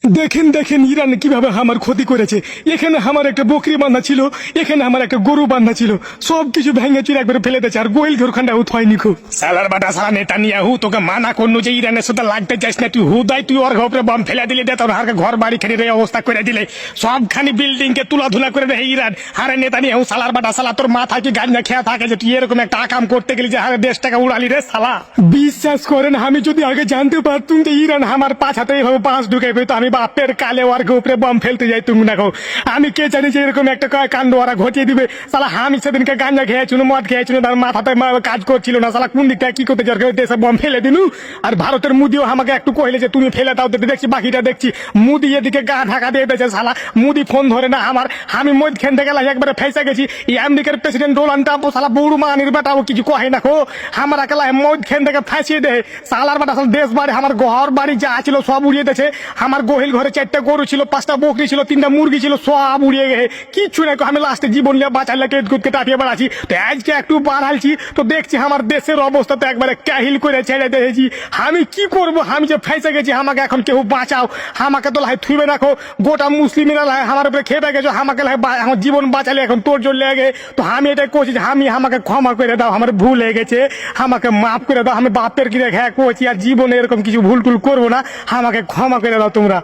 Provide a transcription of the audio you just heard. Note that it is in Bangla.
দেখেন দেখেন ইরান কিভাবে আমার ক্ষতি করেছে। এখানে আমার একটা বকরি বান্ধা ছিল, এখানে আমার একটা গরু বান্ধা ছিল, সবকিছু ভেঙে চুরে একবার ফেলে দিয়েছে। আর গোয়েল ঘরখানটা উঠায়নি খুব। সালার বাটা সালা নেতানিয়াহু, তোকে মানা করনু যে ইরানের সাথে লাগতে চাস না, তুই হুদাই তুই ওর ঘরে বম ফেলে দিলে দে, তোর হারকে ঘর বাড়ি খেয়ে রে অবস্থা করে দিলে, সবখানি বিল্ডিং কে তুলাধুলা করে দেয় ইরান। হারে নেতানিয়াহু সালার বাটা সালা, তোর মাথা কি গাঞ্জা খেয়া থাকে যে তুই এরকম একটা আকাম করতে গেলি যে হারে দেশটাকে উড়ালি রে সালা। বিশ্বাস করেন আমি যদি আগে জানতে পারতুম যে ইরান আমার পাছাতে এইভাবে বাঁশ ঢুকে পেতো, আমি বাপের কালে ওর উপরে বম ফেলতে যাই তুমি না গো। আমি কে জানি যে এরকম একটা কাণ্ড ওরা ঘটিয়ে দিবে। সালা আমি সেদিনকে গাঞ্জা খেয়েছিল, মদ খেয়েছিল, তার মাথাতে কাজ করছিল না। সালা কোন দিকটা কি করতে যার দেশে বম ফেলে দিলু। আর ভারতের মুদিও আমাকে একটু কইলে যে তুমি ফেলে দাও, দেখছি বাকিটা দেখছি মুদি এদিকে গা ঢাকা দিয়ে দিয়েছে। সালা মুদি ফোন ধরে না আমার, আমি মধ্যখান থেকে একবারে ফেসে গেছি। এই আমেরিকার প্রেসিডেন্ট ডোনাল্ড ট্রাম্প সালা বড় মানির বেটাও কিছু কহে না কো, আমার একেলা মধ্যখান থেকে ফাঁসিয়ে দেয়। সালার বেটা দেশ বাড়ি আমার ঘর বাড়ি যা ছিল সব উড়িয়ে দিয়েছে। আমার গোহিল ঘরে 4টা গরু ছিল, 5টা বকরি ছিল, 3টা মুরগি ছিল, সব উড়িয়ে গেছে। কিচ্ছু না, আমি লাস্টে জীবন নিয়ে বাঁচালে কেটে টাপিয়ে বেড়াচ্ছি। তো আজকে একটু বাড়ালছি তো দেখছি আমার দেশের অবস্থা তো একবারে কাহিল করে ছেড়ে দিয়েছি। আমি কি করব, আমি যে ফেসে গেছি, আমাকে এখন কেউ বাঁচাও। আমাকে তো লাই থুইবে রাখো, গোটা মুসলিমেরা লাই আমার উপরে খেপে গেছো, আমাকে লাই আমার জীবন বাঁচালে এখন তোর জন্য লেগে। তো আমি এটাই করছি যে আমাকে ক্ষমা করে দাও, আমার ভুল হয়ে গেছে, আমাকে মাফ করে দাও। আমি বাপের কি রেখে করছি, আর জীবনে এরকম কিছু ভুল টুল করবো না, আমাকে ক্ষমা করে দাও তোমরা।